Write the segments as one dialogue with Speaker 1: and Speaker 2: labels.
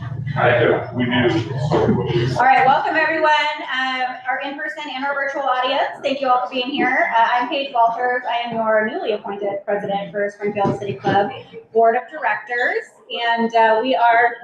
Speaker 1: We do.
Speaker 2: All right, welcome everyone, our in-person and our virtual audience. Thank you all for being here. I'm Paige Walters. I am your newly appointed president for Springfield City Club Board of Directors, and we are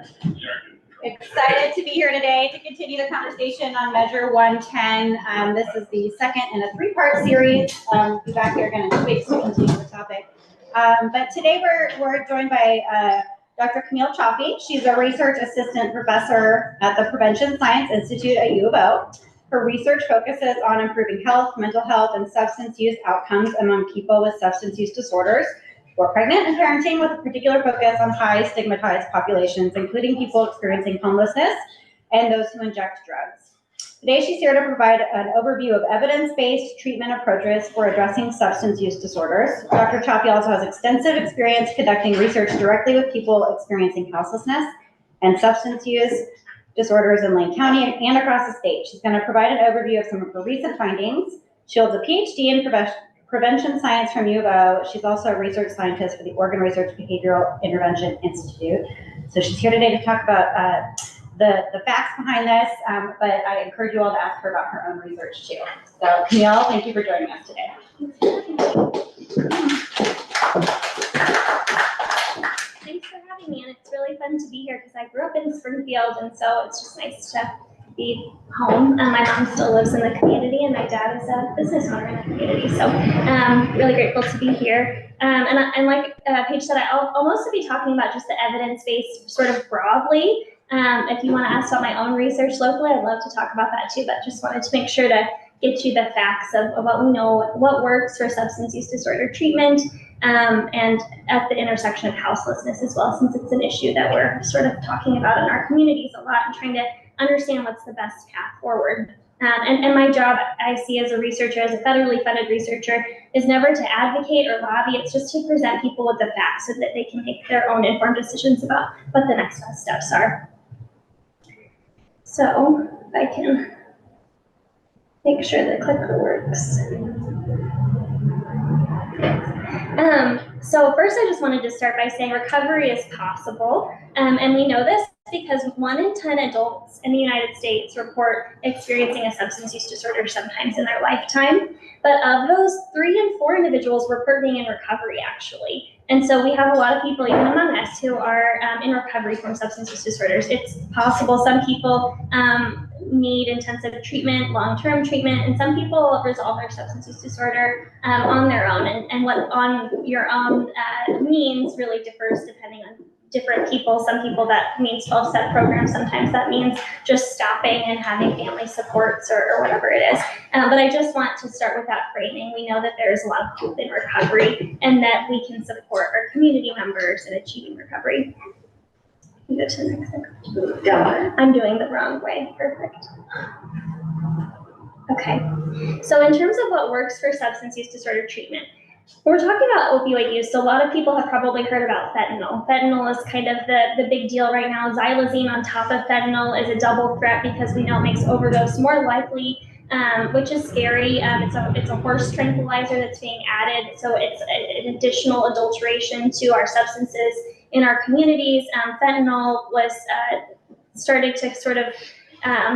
Speaker 2: excited to be here today to continue the conversation on Measure 110. This is the second in a three-part series. We'll be back here again in 2 weeks to continue the topic. But today we're joined by Dr. Camille Cioffi. She's a research assistant professor at the Prevention Science Institute at U of O. Her research focuses on improving health, mental health, and substance use outcomes among people with substance use disorders who are pregnant and parenting, with a particular focus on high stigmatized populations, including people experiencing homelessness and those who inject drugs. Today, she's here to provide an overview of evidence-based treatment approaches for addressing substance use disorders. Dr. Cioffi also has extensive experience conducting research directly with people experiencing houselessness and substance use disorders in Lane County and across the state. She's going to provide an overview of some of her recent findings. She holds a PhD in prevention science from U of O. She's also a research scientist for the Oregon Research Behavioral Intervention Institute. So she's here today to talk about the facts behind this, but I encourage you all to ask her about her own research too. So Camille, thank you for joining us today.
Speaker 3: Thanks for having me, and it's really fun to be here because I grew up in Springfield, and so it's just nice to be home. My mom still lives in the community, and my dad is a business owner in the community, so really grateful to be here. And like Paige said, I'll mostly be talking about just the evidence-based sort of broadly. If you want to ask about my own research locally, I'd love to talk about that too, but just wanted to make sure to get you the facts of what we know, what works for substance use disorder treatment, and at the intersection of houselessness as well, since it's an issue that we're sort of talking about in our communities a lot and trying to understand what's the best path forward. And my job, I see as a researcher, as a federally funded researcher, is never to advocate or lobby. It's just to present people with the facts so that they can make their own informed decisions about what the next best steps are. So if I can make sure the clicker works. So first I just wanted to start by saying recovery is possible. And we know this because 1 in 10 adults in the United States report experiencing a substance use disorder sometimes in their lifetime. But of those, 3 in 4 individuals report being in recovery actually. And so we have a lot of people, even among us, who are in recovery from substance use disorders. It's possible some people need intensive treatment, long-term treatment, and some people resolve their substance use disorder on their own. And what on your own means really differs depending on different people. Some people that means 12-step programs, sometimes that means just stopping and having family supports or whatever it is. But I just want to start with that framing. We know that there's a lot of hope in recovery and that we can support our community members in achieving recovery. You go to the next one. Yeah. I'm doing the wrong way. Perfect. Okay. So in terms of what works for substance use disorder treatment, we're talking about opioid use, so a lot of people have probably heard about fentanyl. Fentanyl is kind of the big deal right now. Xylazine on top of fentanyl is a double threat because we know it makes overdose more likely, which is scary. It's a horse tranquilizer that's being added, so it's an additional adulteration to our substances in our communities. Fentanyl was started to sort of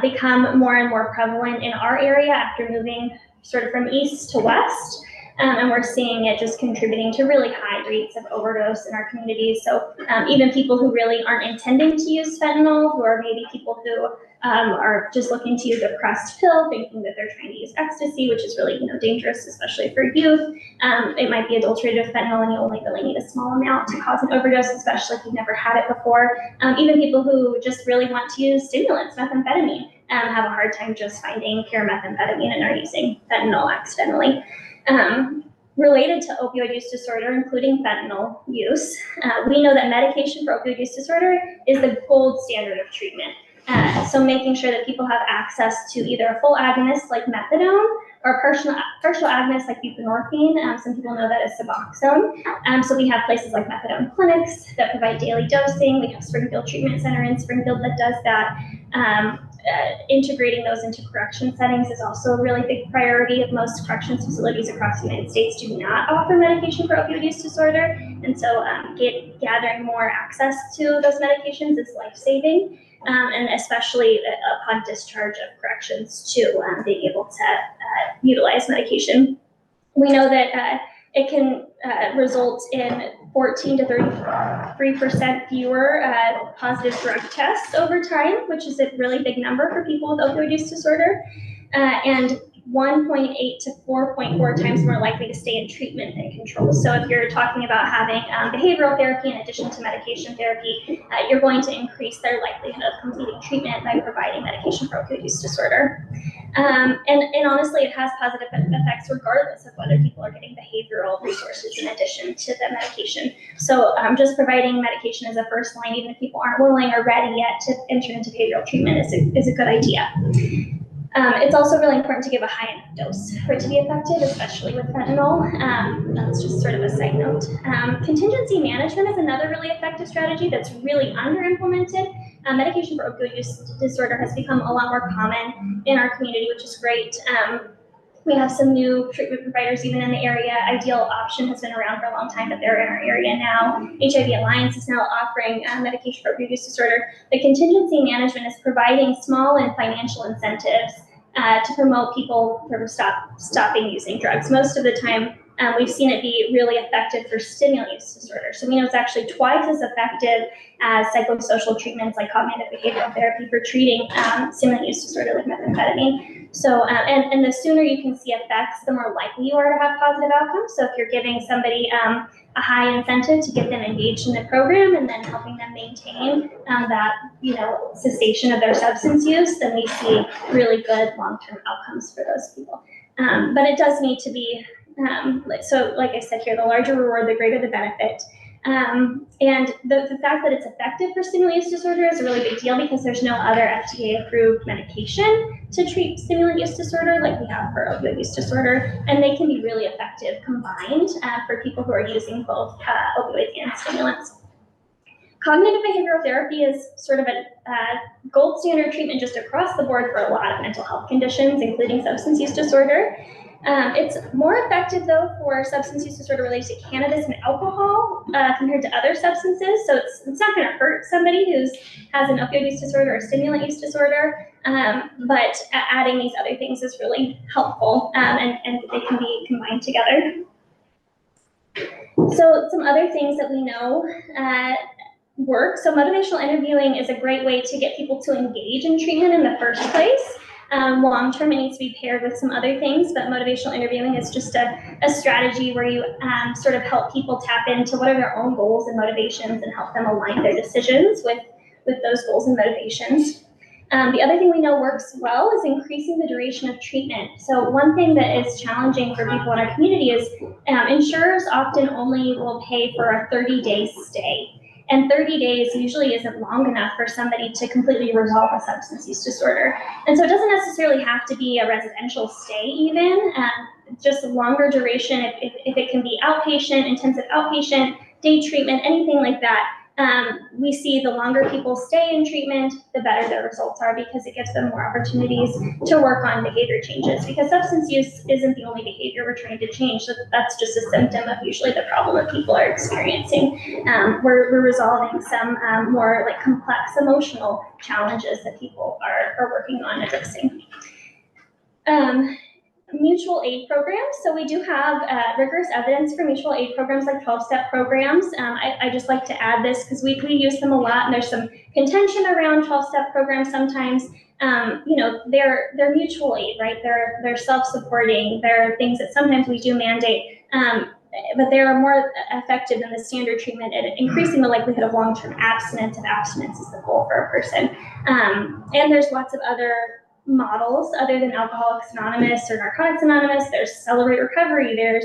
Speaker 3: become more and more prevalent in our area after moving sort of from east to west. And we're seeing it just contributing to really high rates of overdose in our communities. So even people who really aren't intending to use fentanyl, who are maybe people who are just looking to use a pressed pill, thinking that they're trying to use ecstasy, which is really dangerous, especially for youth. It might be adulterated with fentanyl, and you only really need a small amount to cause an overdose, especially if you've never had it before. Even people who just really want to use stimulants, methamphetamine, have a hard time just finding pure methamphetamine and are using fentanyl accidentally. Related to opioid use disorder, including fentanyl use, we know that medication for opioid use disorder is the gold standard of treatment. So making sure that people have access to either a full agonist like methadone or a partial agonist like buprenorphine. Some people know that as Suboxone. So we have places like methadone clinics that provide daily dosing. We have Springfield Treatment Center in Springfield that does that. integrating those into correction settings is also a really big priority. Most corrections facilities across the United States do not offer medication for opioid use disorder, and so gathering more access to those medications is life-saving, and especially upon discharge of corrections too, being able to utilize medication. We know that it can result in 14 to 33% fewer positive drug tests over time, which is a really big number for people with opioid use disorder, and 1.8 to 4.4 times more likely to stay in treatment than control. So if you're talking about having behavioral therapy in addition to medication therapy, you're going to increase their likelihood of completing treatment by providing medication for opioid use disorder. And honestly, it has positive effects regardless of whether people are getting behavioral resources in addition to the medication. So just providing medication as a first line, even if people aren't willing or ready yet to enter into behavioral treatment, is a good idea. It's also really important to give a high enough dose for it to be effective, especially with fentanyl. That's just sort of a side note. Contingency management is another really effective strategy that's really under-implemented. Medication for opioid use disorder has become a lot more common in our community, which is great. We have some new treatment providers even in the area. Ideal Option has been around for a long time, but they're in our area now. HIV Alliance is now offering medication for opioid use disorder. The contingency management is providing small and financial incentives to promote people from stopping using drugs. Most of the time, we've seen it be really effective for stimulant use disorder. So we know it's actually twice as effective as psychosocial treatments like cognitive behavioral therapy for treating stimulant use disorder like methamphetamine. So, and the sooner you can see effects, the more likely you are to have positive outcomes. So if you're giving somebody a high incentive to get them engaged in the program and then helping them maintain that, cessation of their substance use, then we see really good long-term outcomes for those people. But it does need to be, so like I said here, the larger reward, the greater the benefit. And the fact that it's effective for stimulant use disorder is a really big deal because there's no other FDA-approved medication to treat stimulant use disorder like we have for opioid use disorder, and they can be really effective combined for people who are using both opioids and stimulants. Cognitive behavioral therapy is sort of a gold standard treatment just across the board for a lot of mental health conditions, including substance use disorder. It's more effective, though, for substance use disorder related to cannabis and alcohol compared to other substances. So it's not going to hurt somebody who has an opioid use disorder or stimulant use disorder, but adding these other things is really helpful, and they can be combined together. So some other things that we know work. So motivational interviewing is a great way to get people to engage in treatment in the first place. Long term, it needs to be paired with some other things, but motivational interviewing is just a strategy where you sort of help people tap into what are their own goals and motivations and help them align their decisions with those goals and motivations. The other thing we know works well is increasing the duration of treatment. So one thing that is challenging for people in our community is insurers often only will pay for a 30-day stay. And 30 days usually isn't long enough for somebody to completely resolve a substance use disorder. And so it doesn't necessarily have to be a residential stay even, just a longer duration, if it can be outpatient, intensive outpatient, day treatment, anything like that. We see the longer people stay in treatment, the better their results are because it gives them more opportunities to work on behavior changes. Because substance use isn't the only behavior we're trying to change. So that's just a symptom of usually the problem that people are experiencing. We're resolving some more like complex emotional challenges that people are working on addressing. Mutual aid programs. So we do have rigorous evidence for mutual aid programs like 12-step programs. I just like to add this because we use them a lot, and there's some contention around 12-step programs sometimes. They're mutual aid, right? They're self-supporting. They're things that sometimes we do mandate, but they are more effective than the standard treatment at increasing the likelihood of long-term abstinence, if abstinence is the goal for a person. And there's lots of other models other than Alcoholics Anonymous or Narcotics Anonymous. There's Celebrate Recovery, there's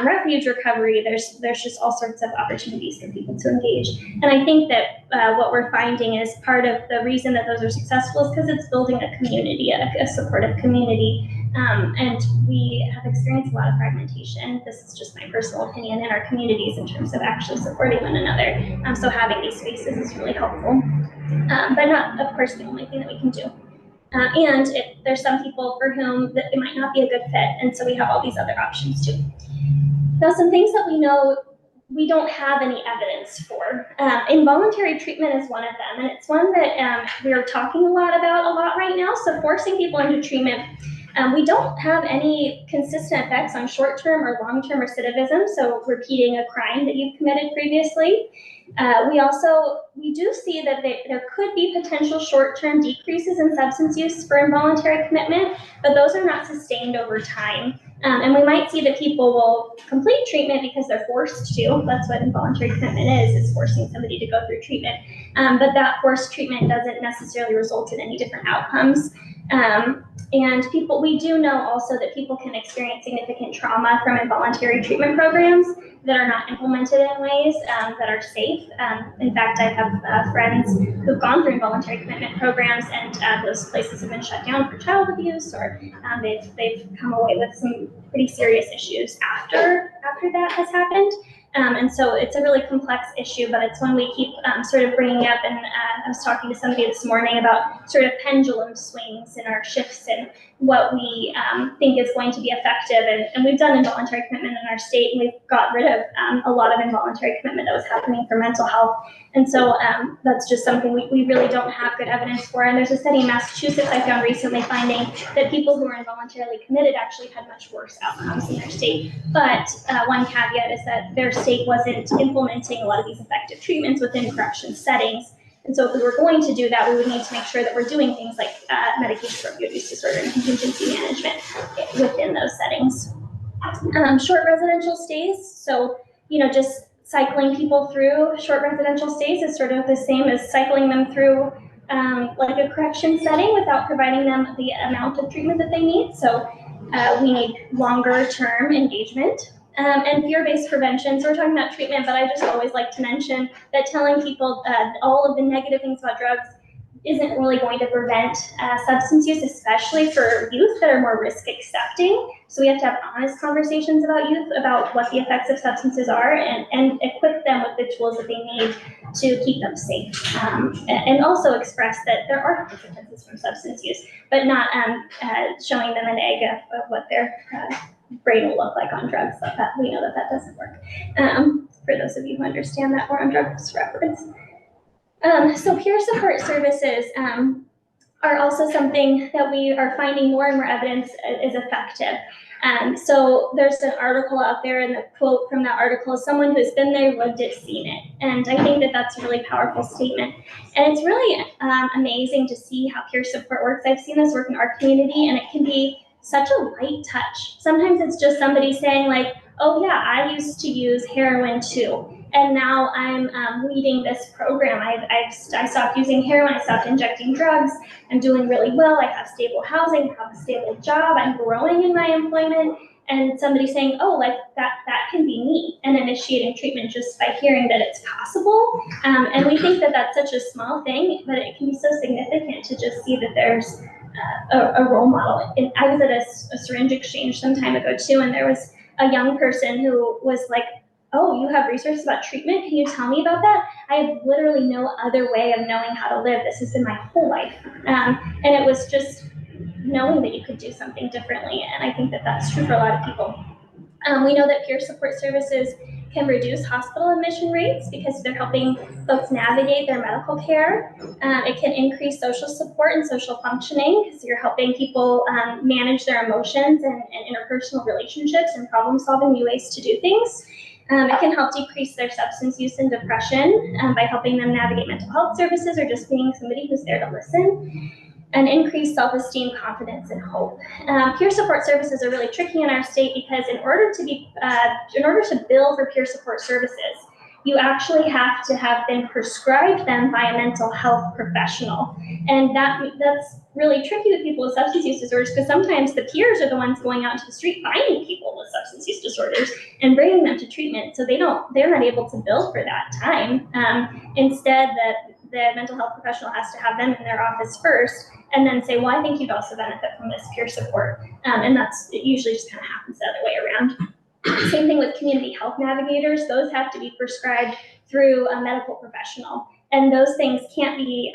Speaker 3: Refuge Recovery, there's just all sorts of opportunities for people to engage. And I think that what we're finding is part of the reason that those are successful is because it's building a community, a supportive community. And we have experienced a lot of fragmentation. This is just my personal opinion in our communities in terms of actually supporting one another. So having these spaces is really helpful, but not, of course, the only thing that we can do. There's some people for whom that it might not be a good fit, and so we have all these other options too. Now, some things that we know we don't have any evidence for. Involuntary treatment is one of them, and it's one that we are talking a lot about right now. So forcing people into treatment, we don't have any consistent effects on short-term or long-term recidivism, so repeating a crime that you've committed previously. We do see that there could be potential short-term decreases in substance use for involuntary commitment, but those are not sustained over time. And we might see that people will complete treatment because they're forced to. That's what involuntary commitment is forcing somebody to go through treatment. But that forced treatment doesn't necessarily result in any different outcomes. And we do know also that people can experience significant trauma from involuntary treatment programs that are not implemented in ways that are safe. In fact, I have friends who've gone through involuntary commitment programs, and those places have been shut down for child abuse, or they've come away with some pretty serious issues after that has happened. And so it's a really complex issue, but it's one we keep sort of bringing up. And I was talking to somebody this morning about sort of pendulum swings in our shifts and what we think is going to be effective. And we've done involuntary commitment in our state, and we've got rid of a lot of involuntary commitment that was happening for mental health. And so that's just something we really don't have good evidence for. And there's a study in Massachusetts I found recently finding that people who were involuntarily committed actually had much worse outcomes in their state. But one caveat is that their state wasn't implementing a lot of these effective treatments within correction settings. And so if we were going to do that, we would need to make sure that we're doing things like medication for opioid use disorder and contingency management within those settings. Short residential stays. So, just cycling people through short residential stays is sort of the same as cycling them through like a correction setting without providing them the amount of treatment that they need. So we need longer term engagement. And fear-based prevention. So we're talking about treatment, but I just always like to mention that telling people all of the negative things about drugs isn't really going to prevent substance use, especially for youth that are more risk accepting. So we have to have honest conversations about youth, about what the effects of substances are, and equip them with the tools that they need to keep them safe. And also express that there are consequences from substance use, but not showing them an egg of what their brain will look like on drugs. So that we know that doesn't work. For those of you who understand that we're on drugs reference. So peer support services are also something that we are finding more and more evidence is effective. So there's an article out there, and the quote from that article is someone who's been there, lived it, seen it. And I think that that's a really powerful statement. And it's really amazing to see how peer support works. I've seen this work in our community, and it can be such a light touch. Sometimes it's just somebody saying like, oh yeah, I used to use heroin too, and now I'm leading this program. I stopped using heroin, I stopped injecting drugs, I'm doing really well, I have stable housing, I have a stable job, I'm growing in my employment, and somebody saying, oh, like that can be me, and initiating treatment just by hearing that it's possible. And we think that that's such a small thing, but it can be so significant to just see that there's a role model. And I was at a syringe exchange some time ago too, and there was a young person who was like, oh, you have resources about treatment? Can you tell me about that? I have literally no other way of knowing how to live. This has been my whole life. And it was just knowing that you could do something differently. And I think that that's true for a lot of people. We know that peer support services can reduce hospital admission rates because they're helping folks navigate their medical care. It can increase social support and social functioning because you're helping people manage their emotions and interpersonal relationships and problem-solving new ways to do things. It can help decrease their substance use and depression by helping them navigate mental health services or just being somebody who's there to listen. And increase self-esteem, confidence, and hope. Peer support services are really tricky in our state because in order to bill for peer support services, you actually have to have been prescribed them by a mental health professional. And that's really tricky with people with substance use disorders because sometimes the peers are the ones going out into the street finding people with substance use disorders and bringing them to treatment. So they're not able to bill for that time. Instead, the mental health professional has to have them in their office first and then say, well, I think you'd also benefit from this peer support. And it usually just kind of happens the other way around. Same thing with community health navigators. Those have to be prescribed through a medical professional. and those things can't be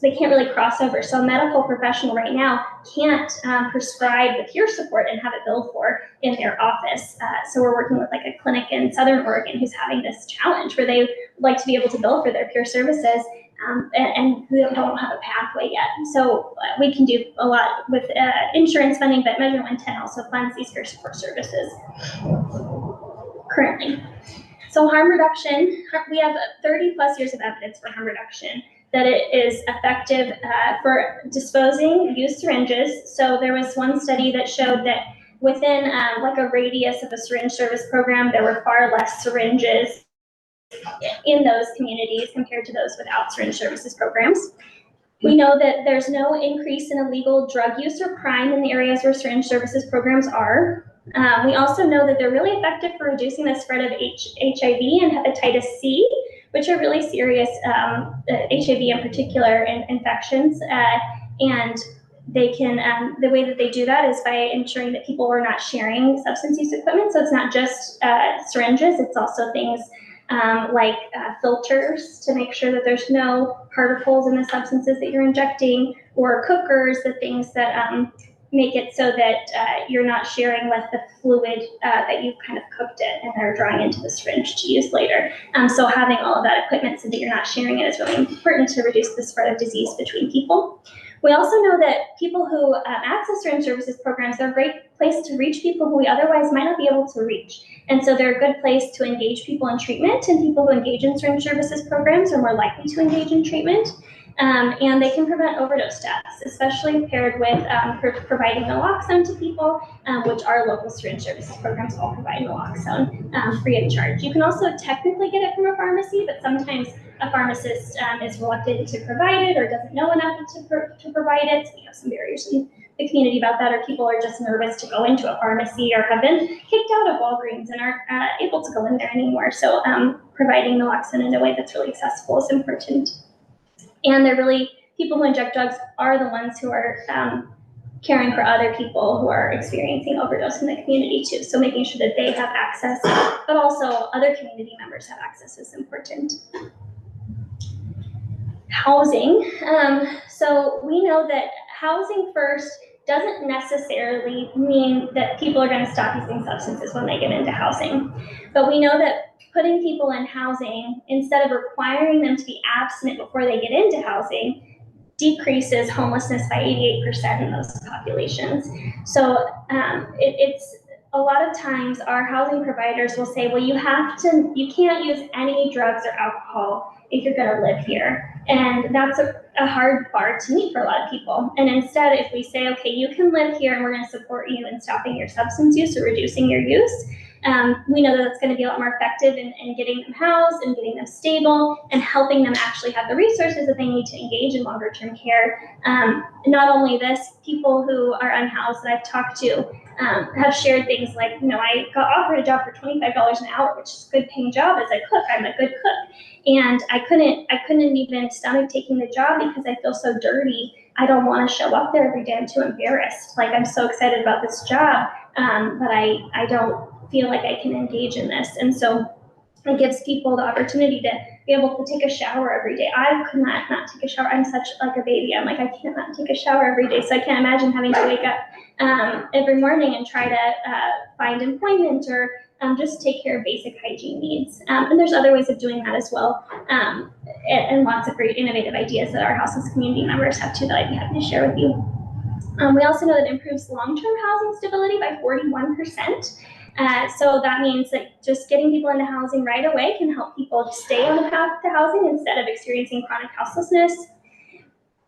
Speaker 3: they can't really cross over. So a medical professional right now can't prescribe the peer support and have it billed for in their office. So we're working with like a clinic in Southern Oregon who's having this challenge where they like to be able to bill for their peer services, and who don't have a pathway yet. So we can do a lot with insurance funding, but Measure 110 also funds these peer support services currently. So harm reduction, we have 30 plus years of evidence for harm reduction, that it is effective for disposing used syringes. So there was one study that showed that within like a radius of a syringe service program, there were far less syringes in those communities compared to those without syringe services programs. We know that there's no increase in illegal drug use or crime in the areas where syringe services programs are. We also know that they're really effective for reducing the spread of HIV and hepatitis C, which are really serious HIV in particular infections. And they can, the way that they do that is by ensuring that people are not sharing substance use equipment. So it's not just syringes, it's also things like filters to make sure that there's no particles in the substances that you're injecting, or cookers, the things that make it so that you're not sharing with the fluid that you've kind of cooked it and are drawing into the syringe to use later. So having all of that equipment so that you're not sharing it is really important to reduce the spread of disease between people. We also know that people who access syringe services programs are a great place to reach people who we otherwise might not be able to reach. And so they're a good place to engage people in treatment, and people who engage in syringe services programs are more likely to engage in treatment. And they can prevent overdose deaths, especially paired with providing naloxone to people, which our local syringe services programs all provide naloxone free of charge. You can also technically get it from a pharmacy, but sometimes a pharmacist is reluctant to provide it or doesn't know enough to provide it. So we have some barriers in the community about that, or people are just nervous to go into a pharmacy or have been kicked out of Walgreens and aren't able to go in there anymore. So providing naloxone in a way that's really accessible is important. And they're really, people who inject drugs are the ones who are caring for other people who are experiencing overdose in the community too. So making sure that they have access, but also other community members have access is important. Housing. So we know that housing first doesn't necessarily mean that people are going to stop using substances when they get into housing. But we know that putting people in housing, instead of requiring them to be abstinent before they get into housing, decreases homelessness by 88% in those populations. So it's a lot of times our housing providers will say, well, you can't use any drugs or alcohol if you're gonna live here. And that's a hard bar to meet for a lot of people. And instead, if we say, okay, you can live here and we're gonna support you in stopping your substance use or reducing your use, we know that that's going to be a lot more effective in getting them housed and getting them stable and helping them actually have the resources that they need to engage in longer term care. Not only this, people who are unhoused that I've talked to have shared things like, I got offered a job for $25 an hour, which is a good paying job as a cook. I'm a good cook. And I couldn't even stomach taking the job because I feel so dirty. I don't want to show up there every day. I'm too embarrassed. Like, I'm so excited about this job, but I don't feel like I can engage in this. And so it gives people the opportunity to be able to take a shower every day. I could not take a shower. I'm such like a baby. I'm like, I can't not take a shower every day. So I can't imagine having to wake up every morning and try to find employment or just take care of basic hygiene needs. And there's other ways of doing that as well. And lots of great innovative ideas that our houseless community members have too that I'd be happy to share with you. We also know that it improves long-term housing stability by 41%. So that means that just getting people into housing right away can help people stay on the path to housing instead of experiencing chronic houselessness.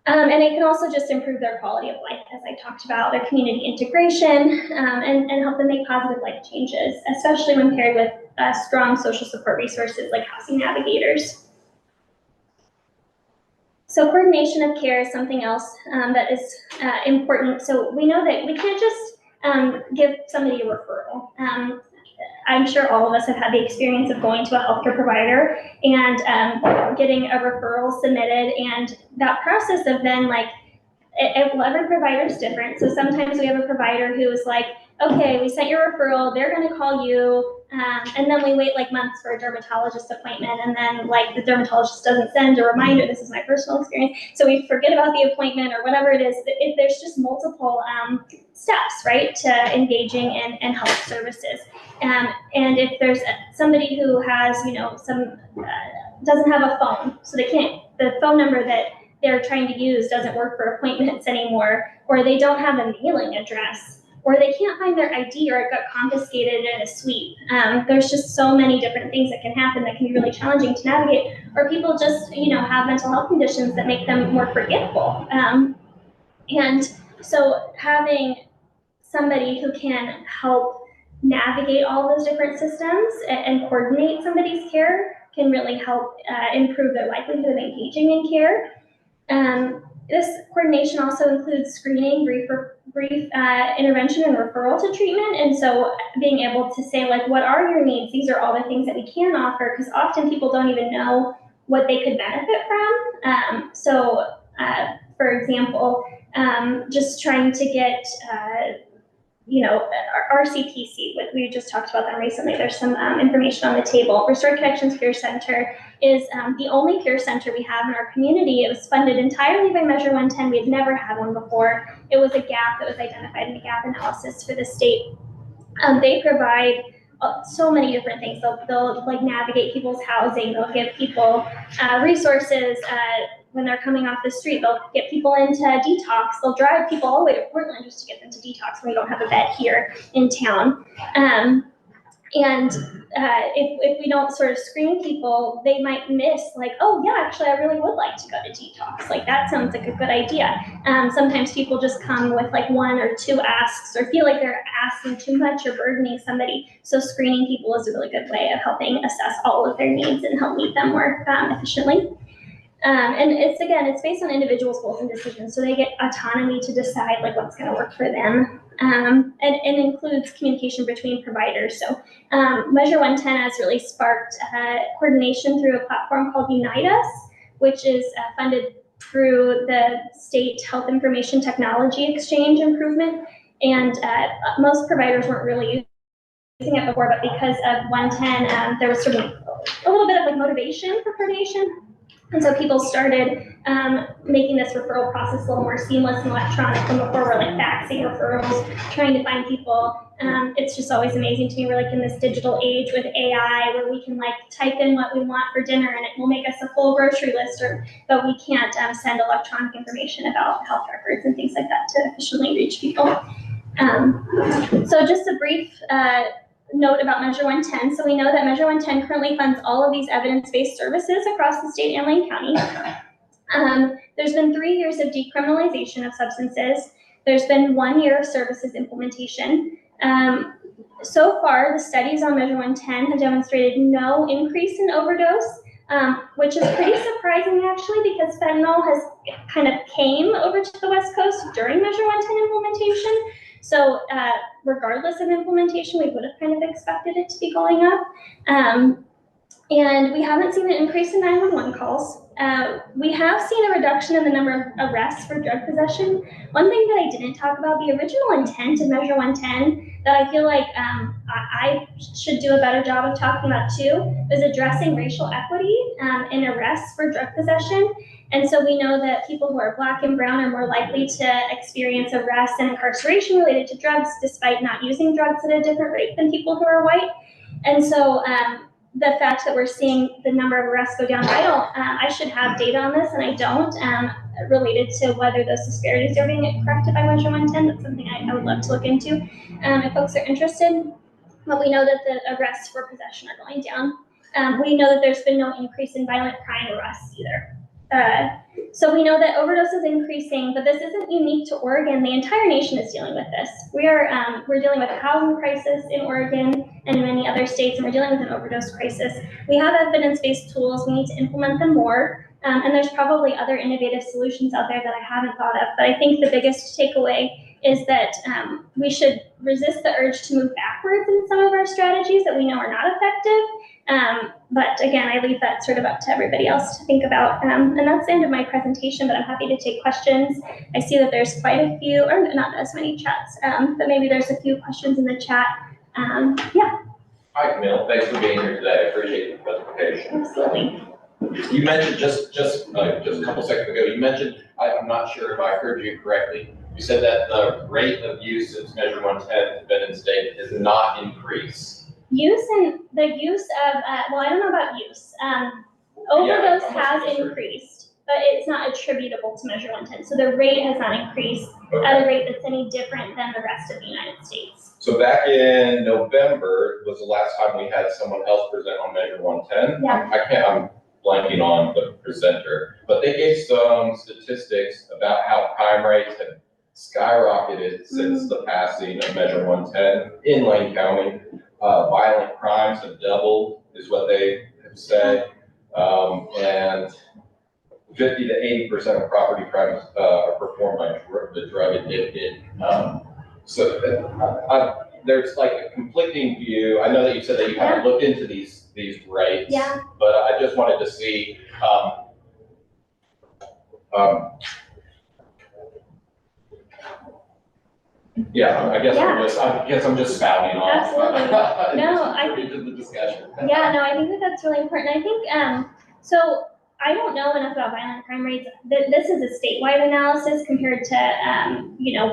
Speaker 3: And it can also just improve their quality of life, as I talked about, their community integration, and help them make positive life changes, especially when paired with strong social support resources like housing navigators. So coordination of care is something else that is important. So we know that we can't just give somebody a referral. I'm sure all of us have had the experience of going to a healthcare provider and getting a referral submitted, and that process of then every provider is different. So sometimes we have a provider who is like, okay, we sent your referral, they're going to call you, And then we wait like months for a dermatologist appointment, and then like the dermatologist doesn't send a reminder. This is my personal experience. So we forget about the appointment or whatever it is. There's just multiple steps, right, to engaging in health services. And if there's somebody who has, doesn't have a phone, so the phone number that they're trying to use doesn't work for appointments anymore, or they don't have a mailing address, or they can't find their ID, or it got confiscated in a sweep. There's just so many different things that can happen that can be really challenging to navigate, or people just, have mental health conditions that make them more forgetful. And so having somebody who can help navigate all those different systems and coordinate somebody's care can really help improve their likelihood of engaging in care. This coordination also includes screening, brief intervention, and referral to treatment. And so being able to say, like, what are your needs? These are all the things that we can offer, because often people don't even know what they could benefit from. For example, just trying to get RCPC, we just talked about them recently. There's some information on the table. Restored Connections Peer Center is the only peer center we have in our community. It was funded entirely by Measure 110. We had never had one before. It was a gap that was identified in the gap analysis for the state. They provide so many different things. They'll like navigate people's housing. They'll give people resources. When they're coming off the street, they'll get people into detox. They'll drive people all the way to Portland just to get them to detox when we don't have a bed here in town. If we don't sort of screen people, they might miss like, oh yeah, actually I really would like to go to detox. Like that sounds like a good idea. Sometimes people just come with like one or two asks, or feel like they're asking too much or burdening somebody. So screening people is a really good way of helping assess all of their needs and help meet them more efficiently. And it's based on individuals' goals and decisions, so they get autonomy to decide like what's going to work for them, and includes communication between providers. So Measure 110 has really sparked coordination through a platform called Unite Us, which is funded through the State Health Information Technology Exchange improvement. And most providers weren't really using it before, but because of 110, there was sort of a little bit of like motivation for coordination. And so people started making this referral process a little more seamless and electronic. When before we're like faxing referrals, trying to find people. It's just always amazing to me. We're like in this digital age with AI where we can like type in what we want for dinner and it will make us a full grocery list, but we can't send electronic information about health records and things like that to efficiently reach people. So just a brief note about Measure 110. So we know that Measure 110 currently funds all of these evidence-based services across the state and Lane County. There's been 3 years of decriminalization of substances. There's been 1 year of services implementation. So far, the studies on Measure 110 have demonstrated no increase in overdose, which is pretty surprising actually, because fentanyl has kind of came over to the West Coast during Measure 110 implementation. So regardless of implementation, we would have kind of expected it to be going up. And we haven't seen an increase in 911 calls. We have seen a reduction in the number of arrests for drug possession. One thing that I didn't talk about, the original intent of Measure 110 that I feel like I should do a better job of talking about too, is addressing racial equity in arrests for drug possession. And so we know that people who are Black and brown are more likely to experience arrest and incarceration related to drugs, despite not using drugs at a different rate than people who are white. And so the fact that we're seeing the number of arrests go down, I should have data on this, and I don't, related to whether those disparities are being corrected by Measure 110. That's something I would love to look into if folks are interested. But we know that the arrests for possession are going down. We know that there's been no increase in violent crime arrests either. So we know that overdose is increasing, but this isn't unique to Oregon. The entire nation is dealing with this. We're dealing with a housing crisis in Oregon and in many other states, and we're dealing with an overdose crisis. We have evidence-based tools. We need to implement them more. And there's probably other innovative solutions out there that I haven't thought of. But I think the biggest takeaway is that we should resist the urge to move backwards in some of our strategies that we know are not effective. But again, I leave that sort of up to everybody else to think about. And that's the end of my presentation, but I'm happy to take questions. I see that there's quite a few, or not as many chats, but maybe there's a few questions in the chat. Yeah.
Speaker 1: Hi, Camille. Thanks for being here today. I appreciate the presentation.
Speaker 3: Absolutely.
Speaker 1: You mentioned just a couple seconds ago, you mentioned, I'm not sure if I heard you correctly. You said that the rate of use since Measure 110 has been instated has not increased.
Speaker 3: Use and the use of, well, I don't know about use. Overdose has increased, but it's not attributable to Measure 110. So the rate has not increased at a rate that's any different than the rest of the United States.
Speaker 1: So back in November was the last time we had someone else present on Measure 110.
Speaker 3: Yeah.
Speaker 1: I'm blanking on the presenter, but they gave some statistics about how crime rates have skyrocketed since the passing of Measure 110 in Lane County. Violent crimes have doubled, is what they have said, and 50 to 80% of property crimes are performed by the drug addicted. There's like a conflicting view. I know that you said that you haven't looked into these rates, but I just wanted to see. I guess I'm just spouting off.
Speaker 3: Absolutely. No, I think
Speaker 1: to the discussion.
Speaker 3: I think that's really important. I think so. I don't know enough about violent crime rates. This is a statewide analysis compared to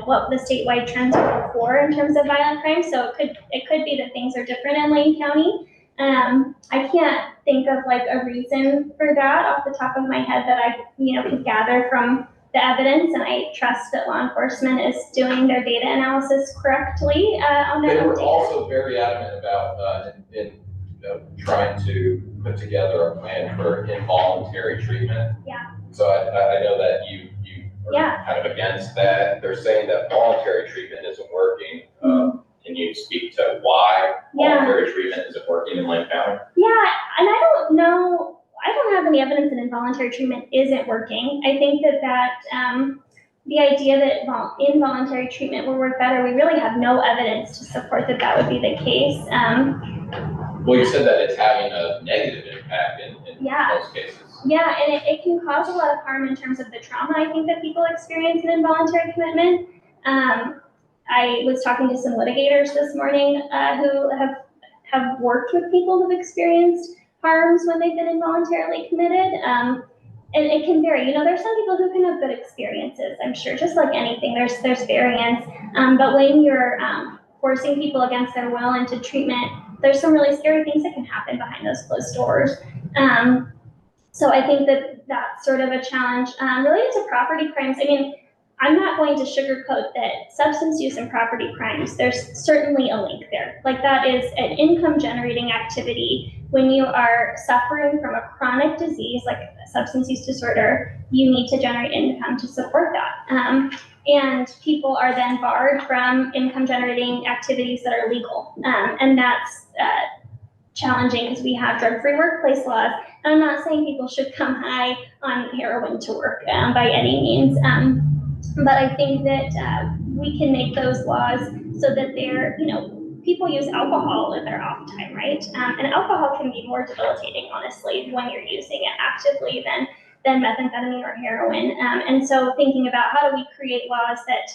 Speaker 3: what the statewide trends were before in terms of violent crime. So it could be that things are different in Lane County. I can't think of like a reason for that off the top of my head that I could gather from the evidence, and I trust that law enforcement is doing their data analysis correctly on their
Speaker 1: They were
Speaker 3: data.
Speaker 1: also very adamant about trying to put together a plan for involuntary treatment.
Speaker 3: Yeah.
Speaker 1: So I know that you are kind of against that. They're saying that voluntary treatment isn't working. Can you speak to why voluntary treatment isn't working in Lane County?
Speaker 3: Yeah, and I don't know. I don't have any evidence that involuntary treatment isn't working. I think that the idea that involuntary treatment will work better, we really have no evidence to support that would be the case.
Speaker 1: Well, you said that it's having a negative impact in most cases.
Speaker 3: Yeah, and it can cause a lot of harm in terms of the trauma I think that people experience in involuntary commitment. I was talking to some litigators this morning who have worked with people who've experienced harms when they've been involuntarily committed. And it can vary. There's some people who can have good experiences. I'm sure, just like anything, there's variance. But when you're forcing people against their will into treatment, there's some really scary things that can happen behind those closed doors. So I think that that's sort of a challenge related to property crimes. I mean, I'm not going to sugarcoat that substance use and property crimes, there's certainly a link there. Like that is an income generating activity. When you are suffering from a chronic disease like substance use disorder, you need to generate income to support that. And people are then barred from income generating activities that are legal. And that's challenging because we have drug-free workplace laws. And I'm not saying people should come high on heroin to work by any means. But I think that we can make those laws so that they're, people use alcohol in their off time, right? And alcohol can be more debilitating, honestly, when you're using it actively than methamphetamine or heroin. And so thinking about how do we create laws that,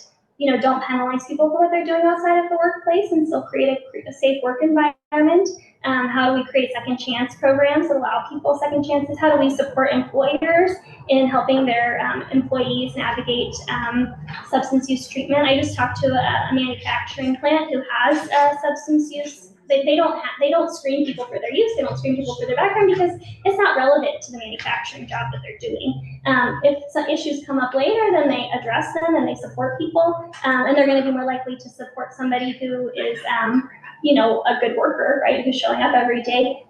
Speaker 3: don't penalize people for what they're doing outside of the workplace and still create a safe work environment. How do we create second chance programs that allow people second chances? How do we support employers in helping their employees navigate substance use treatment? I just talked to a manufacturing plant who has substance use. They don't screen people for their use. They don't screen people for their background because it's not relevant to the manufacturing job that they're doing. If some issues come up later, then they address them and they support people, and they're going to be more likely to support somebody who is a good worker, right, who's showing up every day.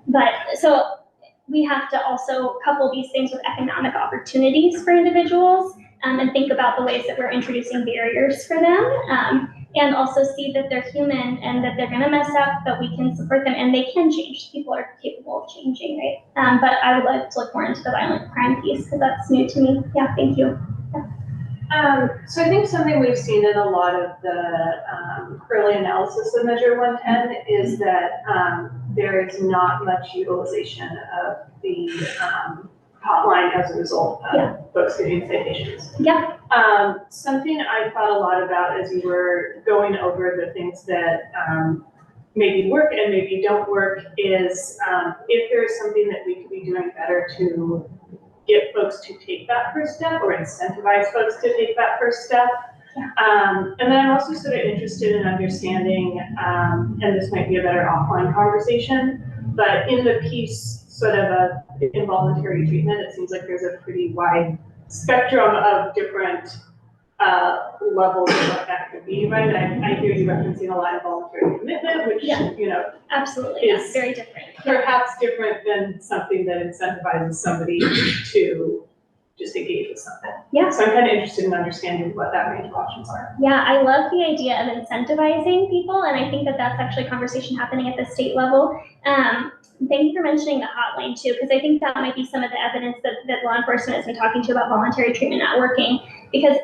Speaker 3: But so we have to also couple these things with economic opportunities for individuals, and think about the ways that we're introducing barriers for them, and also see that they're human and that they're going to mess up, but we can support them and they can change. People are capable of changing, right? But I would like to look more into the violent crime piece because that's new to me. Yeah, thank you.
Speaker 4: So I think something we've seen in a lot of the early analysis of Measure 110 is that there is not much utilization of the hotline as a result of folks getting citations.
Speaker 3: Yeah.
Speaker 4: Something I thought a lot about as you were going over the things that maybe work and maybe don't work is if there's something that we could be doing better to get folks to take that first step or incentivize folks to take that first step. And then I'm also sort of interested in understanding, and this might be a better offline conversation, but in the piece sort of a involuntary treatment, it seems like there's a pretty wide spectrum of different levels of what that could be, right? I hear you referencing a lot of voluntary commitment, which, you know,
Speaker 3: Absolutely,
Speaker 4: is
Speaker 3: it's very different.
Speaker 4: perhaps different than something that incentivizes somebody to just engage with something.
Speaker 3: Yeah.
Speaker 4: So I'm kind of interested in understanding what that range of options are.
Speaker 3: Yeah, I love the idea of incentivizing people, and I think that that's actually a conversation happening at the state level. Thank you for mentioning the hotline too, because I think that might be some of the evidence that law enforcement has been talking to about voluntary treatment not working, because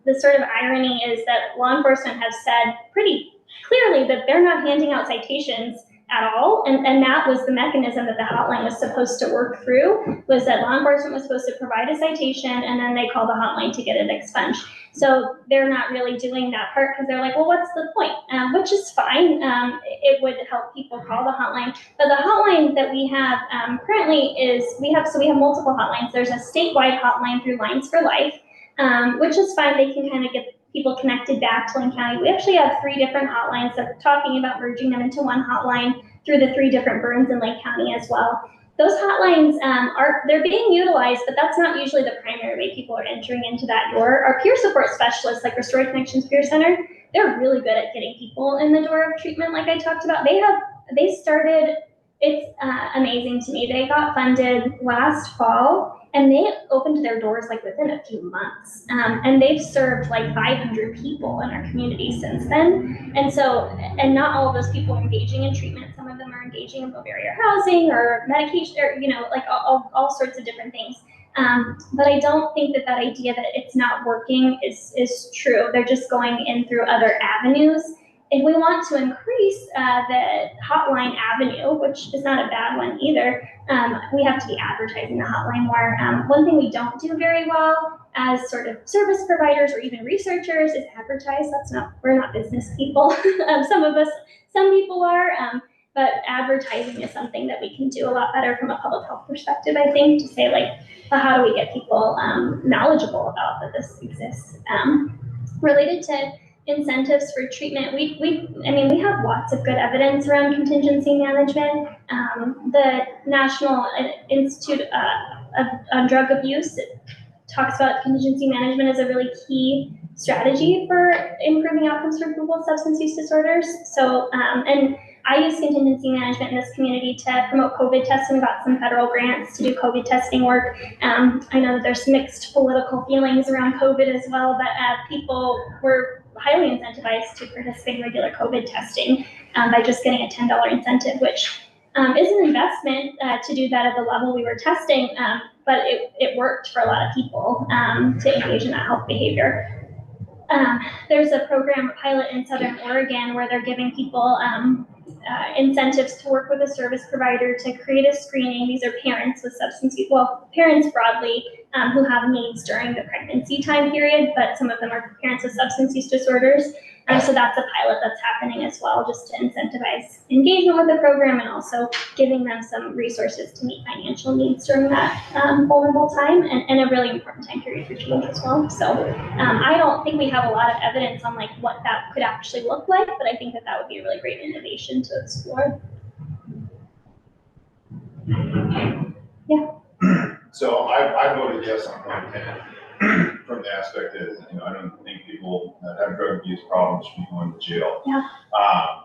Speaker 3: the sort of irony is that law enforcement has said pretty clearly that they're not handing out citations at all, and that was the mechanism that the hotline was supposed to work through, was that law enforcement was supposed to provide a citation and then they call the hotline to get it expunged. So they're not really doing that part because they're like, well, what's the point? Which is fine. It would help people call the hotline. But the hotline that we have currently is, we have multiple hotlines. There's a statewide hotline through Lines for Life, which is fine. They can kind of get people connected back to Lane County. We actually have 3 different hotlines that are talking about merging them into one hotline through the 3 different burns in Lane County as well. Those hotlines they're being utilized, but that's not usually the primary way people are entering into that door. Our peer support specialists, like Restored Connections Peer Center, they're really good at getting people in the door of treatment, like I talked about. They started, it's amazing to me. They got funded last fall, and they opened their doors like within a few months. And they've served like 500 people in our community since then. And so, and not all of those people are engaging in treatment. Some of them are engaging in low barrier housing or medication, or, you know, like all sorts of different things. But I don't think that idea that it's not working is true. They're just going in through other avenues. If we want to increase the hotline avenue, which is not a bad one either, we have to be advertising the hotline more. One thing we don't do very well as sort of service providers or even researchers is advertise. We're not business people. Some people are, but advertising is something that we can do a lot better from a public health perspective, I think, to say like, how do we get people knowledgeable about that this exists. Related to incentives for treatment, we have lots of good evidence around contingency management. The National Institute on Drug Abuse talks about contingency management as a really key strategy for improving outcomes for people with substance use disorders. So, and I use contingency management in this community to promote COVID testing. We got some federal grants to do COVID testing work. I know that there's mixed political feelings around COVID as well, but people were highly incentivized to participate in regular COVID testing by just getting a $10 incentive, which is an investment to do that at the level we were testing, but it worked for a lot of people to engage in that health behavior. There's a program, pilot in Southern Oregon, where they're giving people incentives to work with a service provider to create a screening. These are parents with substance use, well, parents broadly who have needs during the pregnancy time period, but some of them are parents with substance use disorders. So that's a pilot that's happening as well, just to incentivize engagement with the program and also giving them some resources to meet financial needs during that vulnerable time and a really important time period for change as well. So I don't think we have a lot of evidence on like what that could actually look like, but I think that would be a really great innovation to explore. Yeah.
Speaker 5: So I voted yes on 110 from the aspect that, I don't think people that have drug abuse problems should be going to jail.
Speaker 3: Yeah.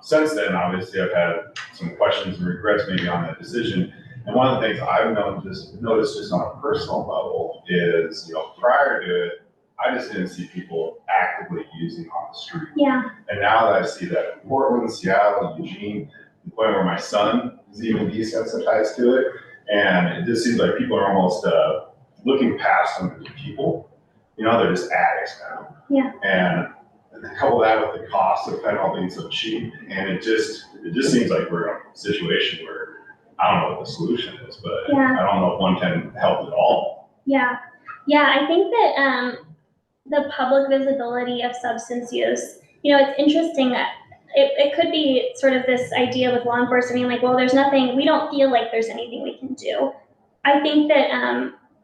Speaker 5: Since then, obviously, I've had some questions and regrets maybe on that decision. And one of the things I've noticed just on a personal level is, prior to it, I just didn't see people actively using on the street.
Speaker 3: Yeah.
Speaker 5: And now that I see that in Portland, Seattle, Eugene, the point where my son is even desensitized to it, and it just seems like people are almost looking past some of the people. They're just addicts now.
Speaker 3: Yeah.
Speaker 5: And couple that with the cost of fentanyl being so cheap, and it just seems like we're in a situation where I don't know what the solution is, but
Speaker 3: Yeah.
Speaker 5: I don't know if 110 helped at all.
Speaker 3: Yeah. I think that the public visibility of substance use, it's interesting that it could be sort of this idea with law enforcement being like, well, there's nothing, we don't feel like there's anything we can do. I think that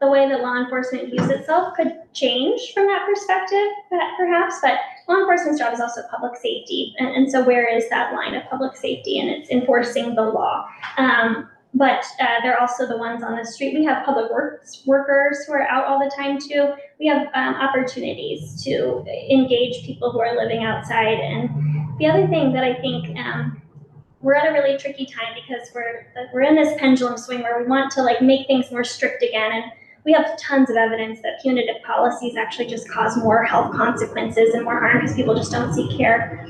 Speaker 3: the way that law enforcement views itself could change from that perspective, perhaps, but law enforcement's job is also public safety. And so where is that line of public safety? And it's enforcing the law. But they're also the ones on the street. We have public workers who are out all the time too. We have opportunities to engage people who are living outside. And the other thing that I think we're at a really tricky time because we're in this pendulum swing where we want to like make things more strict again. And we have tons of evidence that punitive policies actually just cause more health consequences and more harm because people just don't seek care.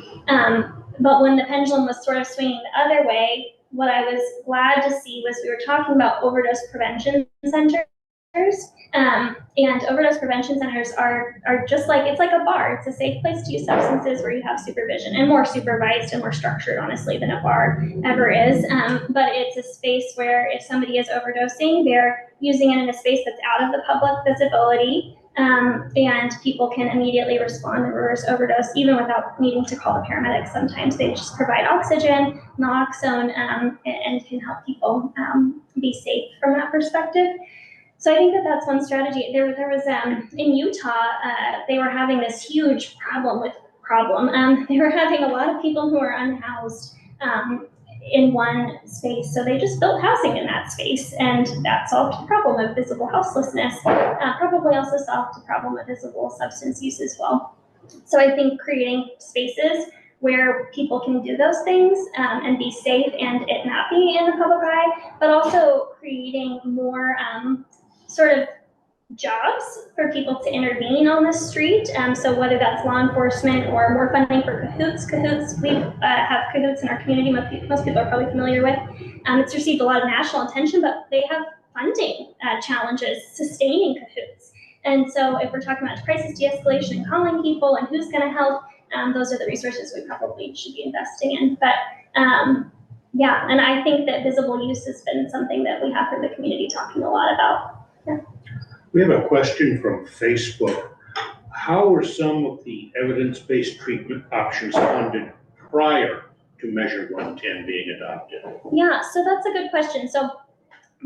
Speaker 3: But when the pendulum was sort of swinging the other way, what I was glad to see was we were talking about overdose prevention centers. And overdose prevention centers are just like, it's like a bar. It's a safe place to use substances where you have supervision, and more supervised and more structured, honestly, than a bar ever is. But it's a space where if somebody is overdosing, they're using it in a space that's out of the public visibility. And people can immediately respond and reverse overdose even without needing to call the paramedics. Sometimes they just provide oxygen, naloxone, and can help people be safe from that perspective. So I think that that's one strategy. There was in Utah, they were having this huge problem. They were having a lot of people who are unhoused in one space. So they just built housing in that space, and that solved the problem of visible houselessness. Probably also solved the problem of visible substance use as well. So I think creating spaces where people can do those things and be safe and it not be in the public eye, but also creating more sort of jobs for people to intervene on the street. So whether that's law enforcement or more funding for Cahoots. We have Cahoots in our community, most people are probably familiar with. It's received a lot of national attention, but they have funding challenges sustaining Cahoots. And so if we're talking about crisis de-escalation and calling people and who's gonna help, those are the resources we probably should be investing in. But yeah, and I think that visible use has been something that we have heard the community talking a lot about. Yeah.
Speaker 6: We have a question from Facebook. How were some of the evidence-based treatment options funded prior to Measure 110 being adopted?
Speaker 3: Yeah, so that's a good question. So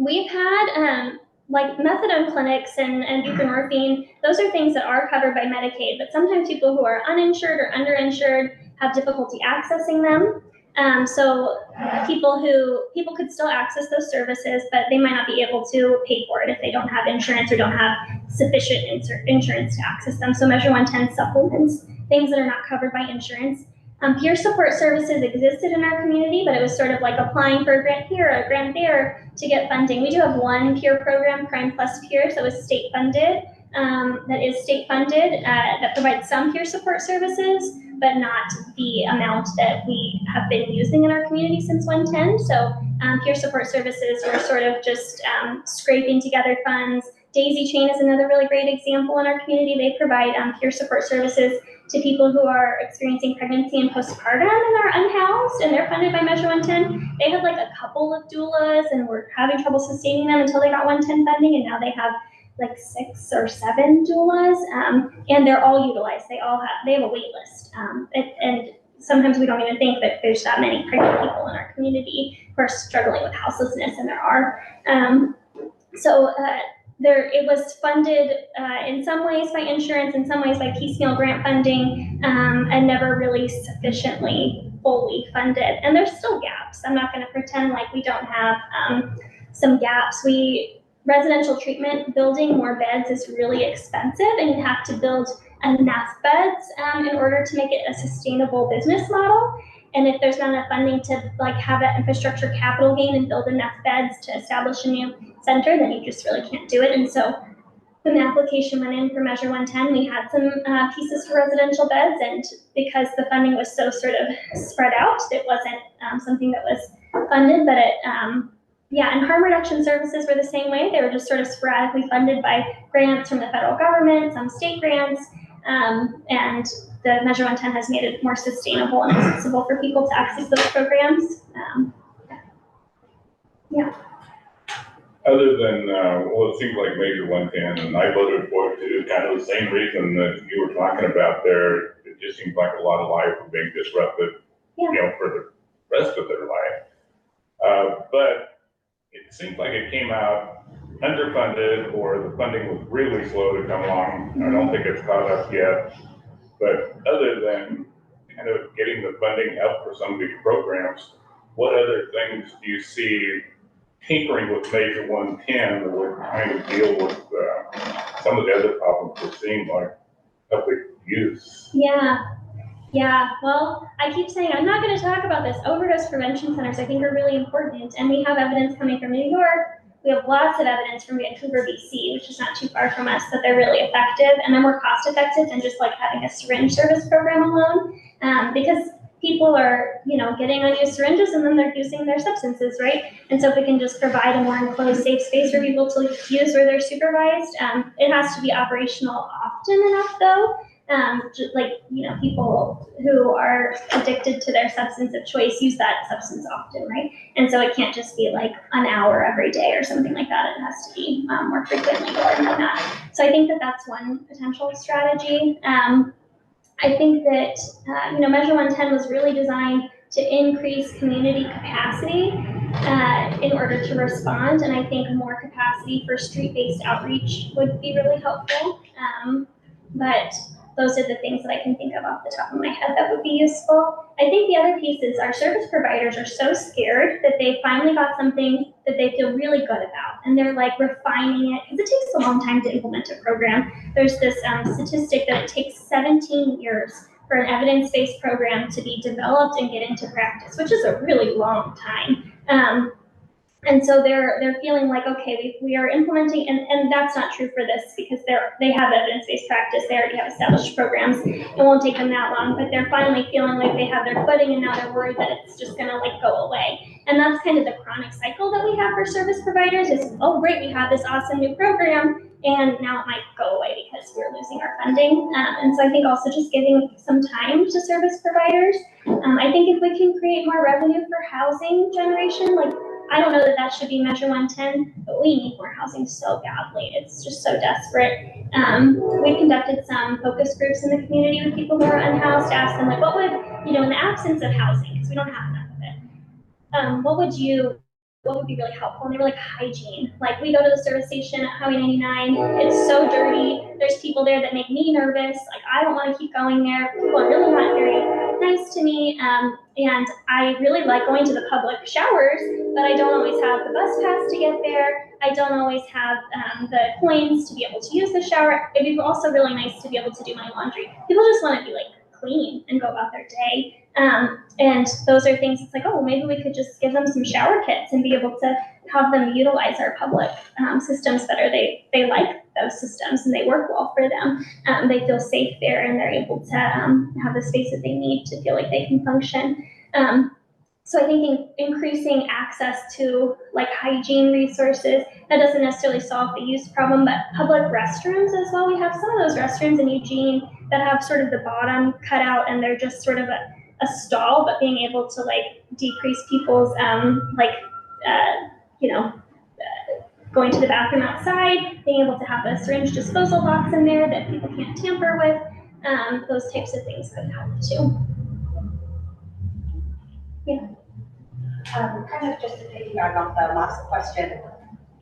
Speaker 3: we've had like methadone clinics and buprenorphine. Those are things that are covered by Medicaid, but sometimes people who are uninsured or underinsured have difficulty accessing them. So people could still access those services, but they might not be able to pay for it if they don't have insurance or don't have sufficient insurance to access them. So Measure 110 supplements things that are not covered by insurance. Peer support services existed in our community, but it was sort of like applying for a grant here, a grant there to get funding. We do have one peer program, Crime Plus Peer, so it's state funded. That provides some peer support services, but not the amount that we have been using in our community since 110. So peer support services were sort of just scraping together funds. Daisy Chain is another really great example in our community. They provide peer support services to people who are experiencing pregnancy and postpartum and are unhoused, and they're funded by Measure 110. They had like a couple of doulas and were having trouble sustaining them until they got 110 funding, and now they have like 6 or 7 doulas, and they're all utilized. They have a wait list, and sometimes we don't even think that there's that many pregnant people in our community who are struggling with houselessness, and there are. It was funded in some ways by insurance, in some ways by piecemeal grant funding, and never really sufficiently fully funded. And there's still gaps. I'm not going to pretend like we don't have some gaps. Residential treatment, building more beds is really expensive, and you have to build enough beds in order to make it a sustainable business model. And if there's not enough funding to like have that infrastructure capital gain and build enough beds to establish a new center, then you just really can't do it. And so when the application went in for Measure 110, we had some pieces for residential beds, and because the funding was so sort of spread out, it wasn't something that was funded, but and harm reduction services were the same way. They were just sort of sporadically funded by grants from the federal government, some state grants, and the Measure 110 has made it more sustainable and accessible for people to access those programs.
Speaker 7: Other than, it seems like Measure 110, and I voted for it too, kind of the same reason that you were talking about there. It just seems like a lot of life was being disrupted
Speaker 3: Yeah.
Speaker 7: you know, for the rest of their life. But it seems like it came out underfunded, or the funding was really slow to come along. I don't think it's caught up yet. But other than kind of getting the funding up for some of these programs, what other things do you see tinkering with Measure 110 that would kind of deal with some of the other problems we're seeing, like public use?
Speaker 3: Yeah, well, I keep saying I'm not going to talk about this. Overdose prevention centers I think are really important, and we have evidence coming from New York. We have lots of evidence from Vancouver, BC, which is not too far from us, that they're really effective, and they're more cost effective than just like having a syringe service program alone, because people are, you know, getting unused syringes and then they're using their substances, right? And so if we can just provide a more enclosed, safe space for people to use where they're supervised, it has to be operational often enough, though. Like, you know, people who are addicted to their substance of choice use that substance often, right? And so it can't just be like an hour every day or something like that. It has to be more frequently more than that. So I think that that's one potential strategy. I think that, you know, Measure 110 was really designed to increase community capacity in order to respond. And I think more capacity for street-based outreach would be really helpful. But those are the things that I can think of off the top of my head that would be useful. I think the other piece is our service providers are so scared that they finally got something that they feel really good about, and they're like refining it, because it takes a long time to implement a program. There's this statistic that it takes 17 years for an evidence-based program to be developed and get into practice, which is a really long time. And so they're feeling like, okay, we are implementing, and that's not true for this, because they have evidence-based practice, they already have established programs, it won't take them that long, but they're finally feeling like they have their footing, and now they're worried that it's just gonna like go away. And that's kind of the chronic cycle that we have for service providers is, oh great, we have this awesome new program, and now it might go away because we're losing our funding. And so I think also just giving some time to service providers. I think if we can create more revenue for housing generation, like, I don't know that that should be Measure 110, but we need more housing so badly. It's just so desperate. We conducted some focus groups in the community with people who are unhoused, to ask them, like, what would, you know, in the absence of housing, because we don't have enough of it, what would be really helpful? And they were like, hygiene. Like, we go to the service station at Highway 99, it's so dirty, there's people there that make me nervous, like, I don't want to keep going there, people are really not very nice to me, and I really like going to the public showers, but I don't always have the bus pass to get there, I don't always have the coins to be able to use the shower. It'd be also really nice to be able to do my laundry. People just want to be like clean and go about their day. And those are things, it's like, oh, well, maybe we could just give them some shower kits and be able to have them utilize our public systems better. They like those systems and they work well for them. They feel safe there, and they're able to have the space that they need to feel like they can function. So I think increasing access to like hygiene resources, that doesn't necessarily solve the use problem, but public restrooms as well. We have some of those restrooms in Eugene that have sort of the bottom cut out, and they're just sort of a stall, but being able to like decrease people's going to the bathroom outside, being able to have a syringe disposal box in there that people can't tamper with, those types of things could help too. Yeah.
Speaker 8: Kind of just to piggyback off that last question,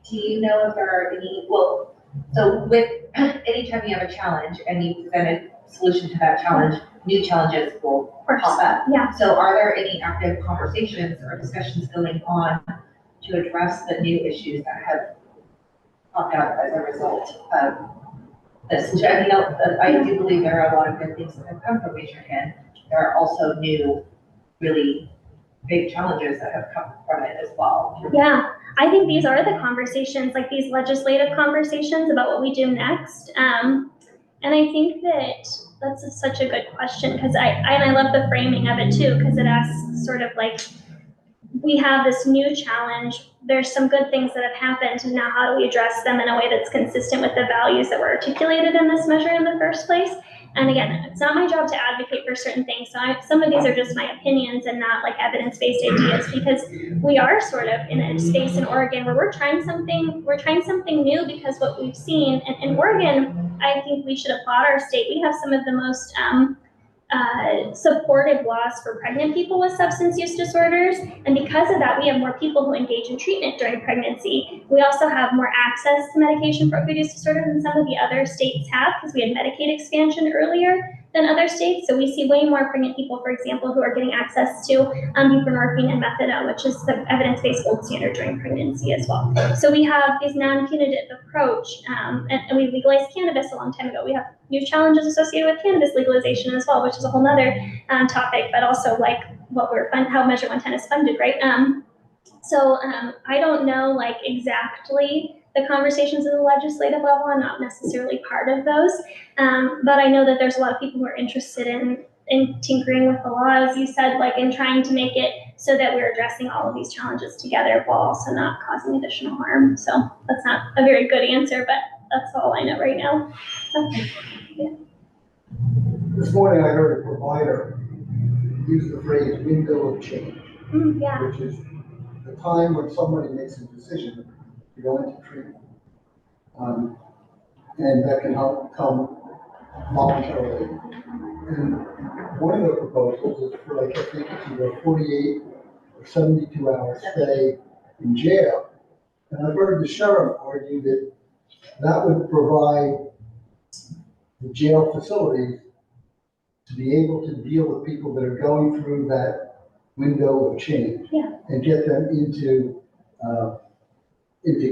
Speaker 8: do you know if there are any, well, so with anytime you have a challenge and you present a solution to that challenge, new challenges will pop up.
Speaker 3: Yeah.
Speaker 8: So are there any active conversations or discussions going on to address the new issues that have popped out as a result of this? Which I do believe there are a lot of good things that have come from Measure 10. There are also new, really big challenges that have come from it as well.
Speaker 3: Yeah, I think these are the conversations, like these legislative conversations about what we do next. And I think that that's such a good question, because I love the framing of it too, because it asks sort of like, we have this new challenge, there's some good things that have happened, and now how do we address them in a way that's consistent with the values that were articulated in this measure in the first place? And again, it's not my job to advocate for certain things, so some of these are just my opinions and not like evidence-based ideas, because we are sort of in a space in Oregon where we're trying something new, because what we've seen, and in Oregon, I think we should applaud our state. We have some of the most supportive laws for pregnant people with substance use disorders. And because of that, we have more people who engage in treatment during pregnancy. We also have more access to medication for opioid use disorder than some of the other states have, because we had Medicaid expansion earlier than other states. So we see way more pregnant people, for example, who are getting access to buprenorphine and methadone, which is the evidence-based gold standard during pregnancy as well. So we have this non-punitive approach, and we legalized cannabis a long time ago. We have new challenges associated with cannabis legalization as well, which is a whole nother topic, but also like how Measure 110 is funded, right? So I don't know like exactly the conversations at the legislative level. I'm not necessarily part of those, but I know that there's a lot of people who are interested in tinkering with the law, as you said, like in trying to make it so that we're addressing all of these challenges together while also not causing additional harm. So that's not a very good answer, but that's all I know right now. Okay. Yeah.
Speaker 9: This morning I heard a provider use the phrase window of change,
Speaker 3: Yeah.
Speaker 9: which is the time when somebody makes a decision to go into treatment. And that can come voluntarily. And one of the proposals is for like, I think it's either 48 or 72 hour stay in jail. And I've heard the sheriff argue that that would provide the jail facilities to be able to deal with people that are going through that window of change.
Speaker 3: Yeah.
Speaker 9: And get them into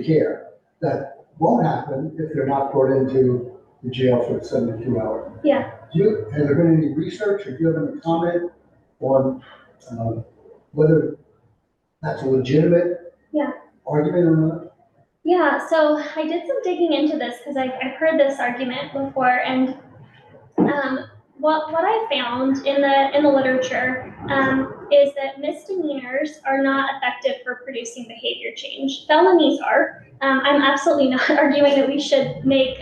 Speaker 9: care. That won't happen if they're not brought into the jail for 72 hours.
Speaker 3: Yeah.
Speaker 9: Has there been any research, or do you have any comment on whether that's a legitimate argument or not?
Speaker 3: Yeah, so I did some digging into this because I've heard this argument before, and what I found in the literature is that misdemeanors are not effective for producing behavior change. Felonies are. I'm absolutely not arguing that we should make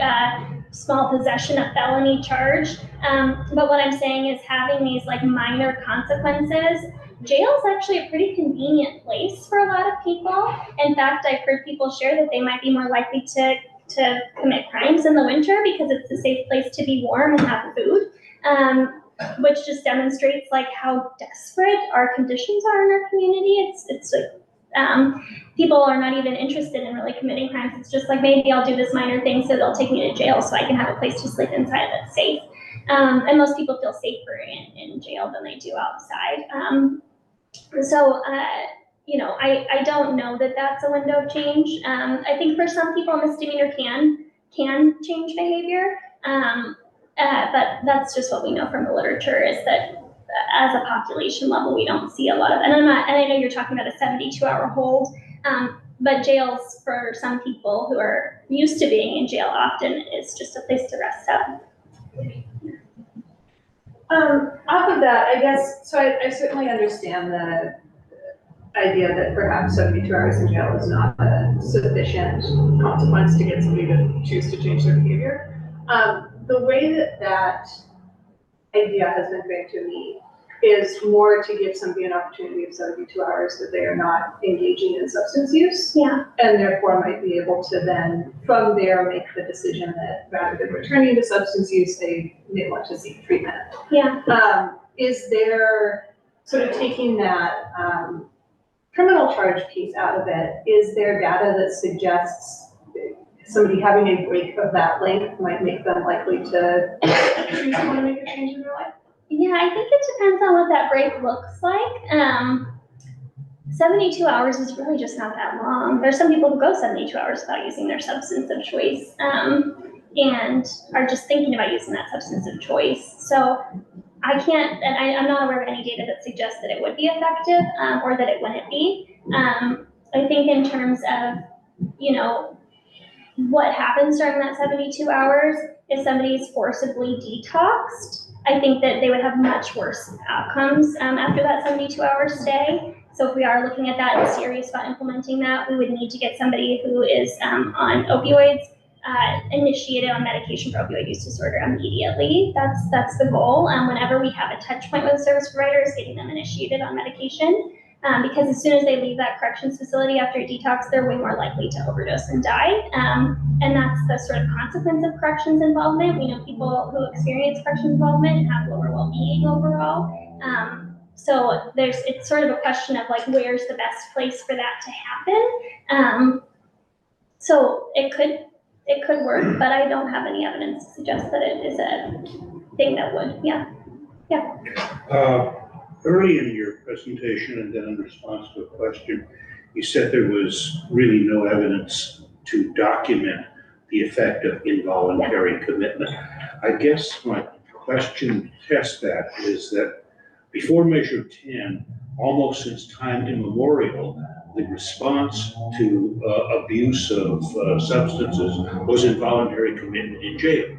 Speaker 3: small possession a felony charge, but what I'm saying is having these like minor consequences. Jail is actually a pretty convenient place for a lot of people. In fact, I've heard people share that they might be more likely to commit crimes in the winter because it's a safe place to be warm and have food, which just demonstrates like how desperate our conditions are in our community. It's like people are not even interested in really committing crimes. It's just like, maybe I'll do this minor thing so they'll take me to jail so I can have a place to sleep inside that's safe. And most people feel safer in jail than they do outside. I don't know that that's a window of change. I think for some people, a misdemeanor can change behavior, but that's just what we know from the literature is that as a population level, we don't see a lot of, and I know you're talking about a 72-hour hold, but jails for some people who are used to being in jail often is just a place to rest up.
Speaker 4: Off of that, I guess, so I certainly understand the idea that perhaps 72 hours in jail is not a sufficient consequence to get somebody to choose to change their behavior. The way that idea has been framed to me is more to give somebody an opportunity of 72 hours that they are not engaging in substance use.
Speaker 3: Yeah.
Speaker 4: And therefore might be able to then, from there, make the decision that rather than returning to substance use, they may want to seek treatment.
Speaker 3: Yeah.
Speaker 4: Is there, sort of taking that criminal charge piece out of it, is there data that suggests somebody having a break of that length might make them likely to choose to want to make a change in their life?
Speaker 3: Yeah, I think it depends on what that break looks like. 72 hours is really just not that long. There's some people who go 72 hours without using their substance of choice, and are just thinking about using that substance of choice. So I can't, and I'm not aware of any data that suggests that it would be effective, or that it wouldn't be. I think in terms of, what happens during that 72 hours, if somebody is forcibly detoxed, I think that they would have much worse outcomes after that 72-hour stay. So if we are looking at that and serious about implementing that, we would need to get somebody who is on opioids initiated on medication for opioid use disorder immediately. That's the goal. Whenever we have a touch point with a service provider, is getting them initiated on medication. because as soon as they leave that corrections facility after a detox, they're way more likely to overdose and die. And that's the sort of consequence of corrections involvement. We know people who experience corrections involvement have lower well-being overall. So it's sort of a question of like, where's the best place for that to happen? So it could work, but I don't have any evidence to suggest that it is a thing that would,
Speaker 6: Early in your presentation and then in response to a question, you said there was really no evidence to document the effect of involuntary commitment. I guess my question to test that is that before Measure 10, almost since time immemorial, the response to abuse of substances was involuntary commitment in jail.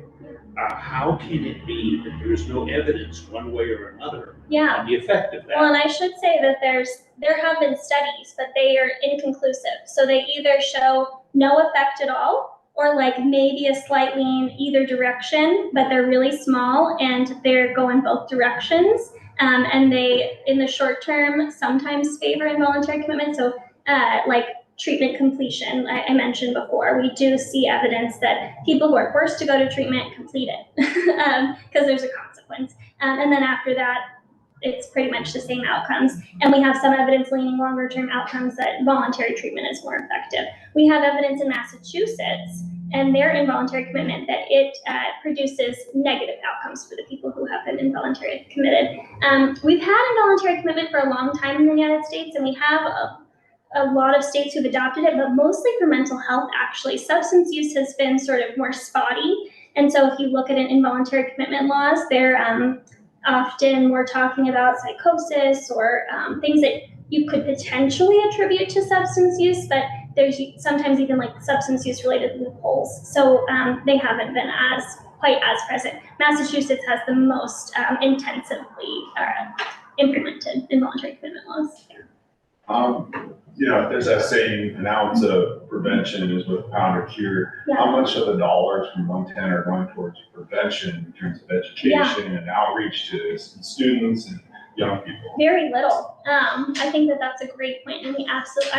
Speaker 6: How can it be that there is no evidence one way or another on the effect of that?
Speaker 3: Well, and I should say that there have been studies, but they are inconclusive. So they either show no effect at all, or like maybe a slight lean either direction, but they're really small and they're going both directions. And they, in the short term, sometimes favor involuntary commitment. So like treatment completion, I mentioned before, we do see evidence that people who are forced to go to treatment complete it because there's a consequence. And then after that, it's pretty much the same outcomes. And we have some evidence leaning longer term outcomes that voluntary treatment is more effective. We have evidence in Massachusetts and their involuntary commitment that it produces negative outcomes for the people who have been involuntarily committed. We've had involuntary commitment for a long time in the United States, and we have a lot of states who've adopted it, but mostly for mental health, actually. Substance use has been sort of more spotty. And so if you look at an involuntary commitment laws, they're often we're talking about psychosis or things that you could potentially attribute to substance use, but there's sometimes even like substance use related loopholes. So they haven't been quite as present. Massachusetts has the most intensively implemented involuntary commitment laws.
Speaker 5: There's that saying, an ounce of prevention is worth a pound of cure.
Speaker 3: Yeah.
Speaker 5: How much of the dollars from 110 are going towards prevention in terms of education and outreach to students and young people?
Speaker 3: Very little. I think that's a great point, and we absolutely.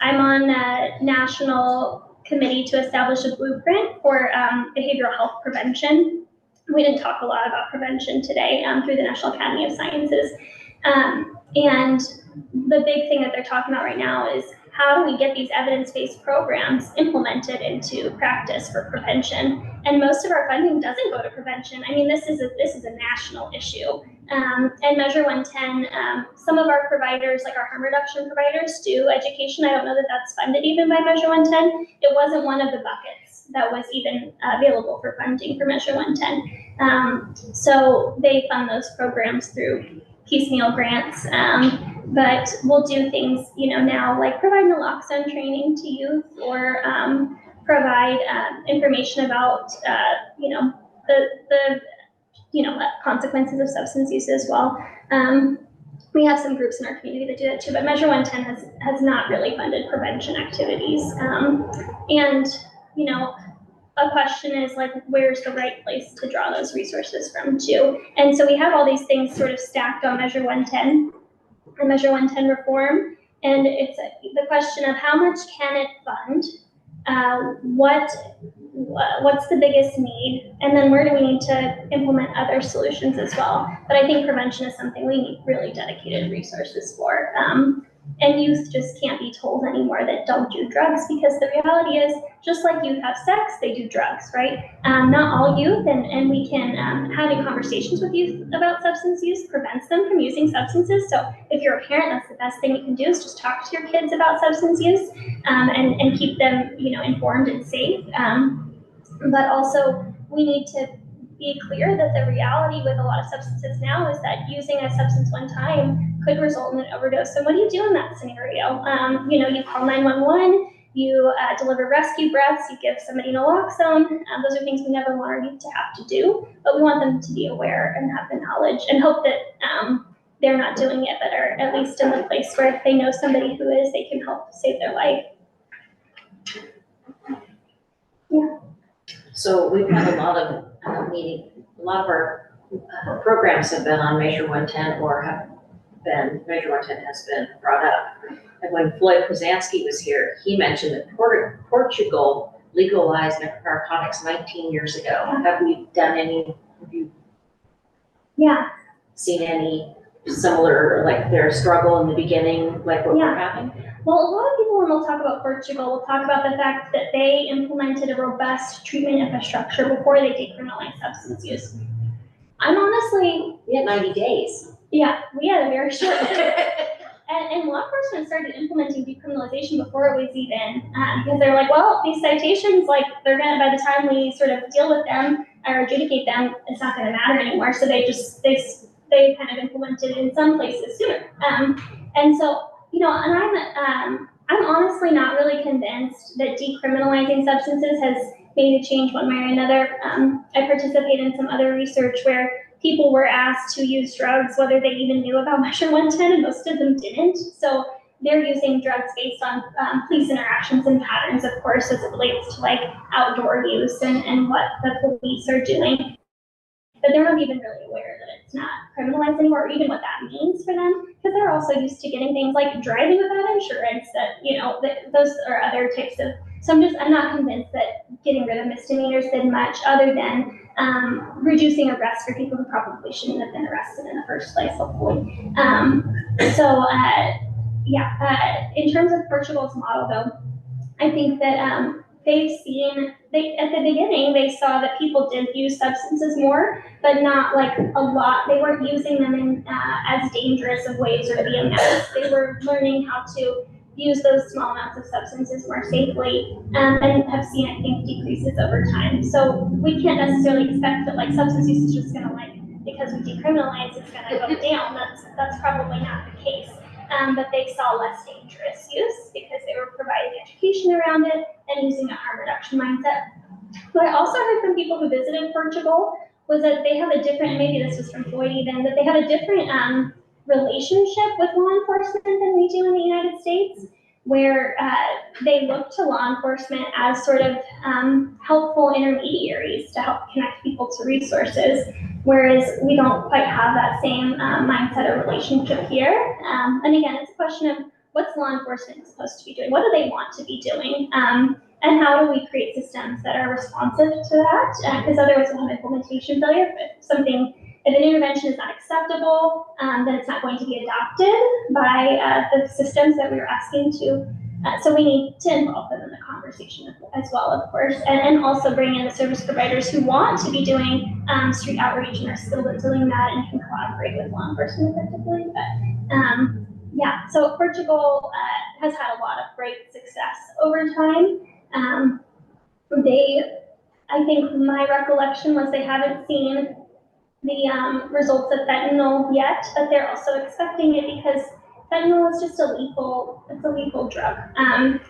Speaker 3: I'm on a national committee to establish a blueprint for behavioral health prevention. We didn't talk a lot about prevention today through the National Academy of Sciences, and the big thing that they're talking about right now is how do we get these evidence-based programs implemented into practice for prevention? And most of our funding doesn't go to prevention. I mean, this is a national issue. And Measure 110, some of our providers, like our harm reduction providers, do education. I don't know that that's funded even by Measure 110. It wasn't one of the buckets that was even available for funding for Measure 110. So they fund those programs through piecemeal grants. But we'll do things, now like provide naloxone training to youth or provide information about, the consequences of substance use as well. We have some groups in our community that do that too, but Measure 110 has not really funded prevention activities. A question is like, where's the right place to draw those resources from too? And so we have all these things sort of stacked on Measure 110 and Measure 110 reform. And it's the question of how much can it fund? What's the biggest need? And then where do we need to implement other solutions as well? But I think prevention is something we need really dedicated resources for. And youth just can't be told anymore that don't do drugs, because the reality is, just like youth have sex, they do drugs, right? Not all youth, and we can, having conversations with youth about substance use prevents them from using substances. So if you're a parent, that's the best thing you can do, is just talk to your kids about substance use and keep them, informed and safe. But also we need to be clear that the reality with a lot of substances now is that using a substance one time could result in an overdose. So what do you do in that scenario? You call 911, you deliver rescue breaths, you give somebody naloxone. Those are things we never want our youth to have to do, but we want them to be aware and have the knowledge and hope that they're not doing it, but are at least in the place where if they know somebody who is, they can help save their life. Yeah.
Speaker 10: So we've had a lot of a lot of our programs have been on Measure 110 or have Measure 110 has been brought up. And when Floyd Krasansky was here, he mentioned that Portugal legalized narcotics 19 years ago. Have you
Speaker 3: Yeah,
Speaker 10: seen any similar, like their struggle in the beginning, like what we're having?
Speaker 3: well, a lot of people, when we'll talk about Portugal, will talk about the fact that they implemented a robust treatment infrastructure before they decriminalized substance use. I'm honestly,
Speaker 10: We had 90 days.
Speaker 3: yeah, we had a very short and law enforcement started implementing decriminalization before it was even, because they're like, well, these citations, like, they're gonna, by the time we sort of deal with them or adjudicate them, it's not gonna matter anymore. So they kind of implemented in some places sooner. And so, you know, and I'm honestly not really convinced that decriminalizing substances has made a change one way or another. I participate in some other research where people were asked to use drugs, whether they even knew about Measure 110, and most of them didn't. So they're using drugs based on police interactions and patterns, of course, as it relates to like outdoor use and what the police are doing. But they're not even really aware that it's not criminalized anymore, or even what that means for them, because they're also used to getting things like driving without insurance, that, you know, those are other types of, so I'm not convinced that getting rid of misdemeanors did much other than reducing arrests for people who probably shouldn't have been arrested in the first place, hopefully. In terms of Portugal's model though, I think that at the beginning, they saw that people did use substances more, but not like a lot. They weren't using them in as dangerous of ways or the amounts. They were learning how to use those small amounts of substances more safely, and have seen, I think, decreases over time. So we can't necessarily expect that like substance use is just gonna, like, because we decriminalize, it's gonna go down. That's probably not the case. But they saw less dangerous use because they were providing education around it and using a harm reduction mindset. What I also heard from people who visited Portugal was that they have a different, maybe this was from Floyd even, that they have a different relationship with law enforcement than we do in the United States, where they look to law enforcement as sort of helpful intermediaries to help connect people to resources, whereas we don't quite have that same mindset or relationship here. And again, it's a question of what's law enforcement supposed to be doing? What do they want to be doing? And how do we create systems that are responsive to that? Because otherwise we'll have implementation failure. If an intervention is not acceptable, then it's not going to be adopted by the systems that we're asking to. So we need to involve them in the conversation as well, of course, and also bring in the service providers who want to be doing street outreach and are skilled at doing that and can collaborate with law enforcement effectively. But so Portugal has had a lot of great success over time. I think my recollection was they haven't seen the results of fentanyl yet, but they're also expecting it because fentanyl is just a lethal drug. And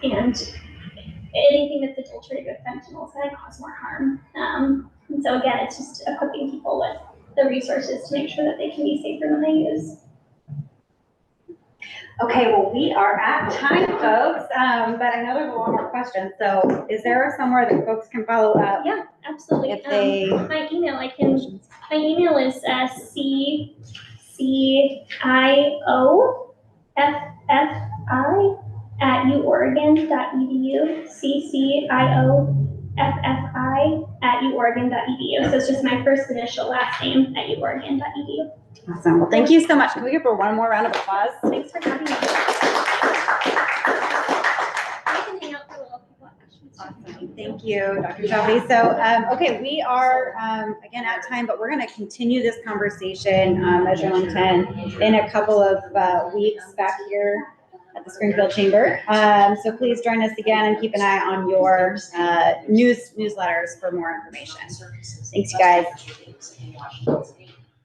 Speaker 3: anything that's adulterated with fentanyl is going to cause more harm. And so again, it's just equipping people with the resources to make sure that they can be safer when they use.
Speaker 2: Okay, well, we are at time, folks, but I know there's a lot more questions. So is there somewhere that folks can follow up?
Speaker 3: Yeah, absolutely.
Speaker 2: If they...
Speaker 3: My email is ccioffi@uoregon.edu, ccioffi@uoregon.edu. So it's just my first initial last name at uoregon.edu.
Speaker 2: Awesome. Well, thank you so much. Can we give her one more round of applause?
Speaker 3: Thanks for having me. You can hang out for a little people have questions.
Speaker 2: Awesome. Thank you, Dr. Cioffi. So, okay, we are, again, at time, but we're going to continue this conversation, Measure 110, in a couple of weeks back here at the Springfield Chamber. So please join us again and keep an eye on your newsletters for more information. Thanks, you guys.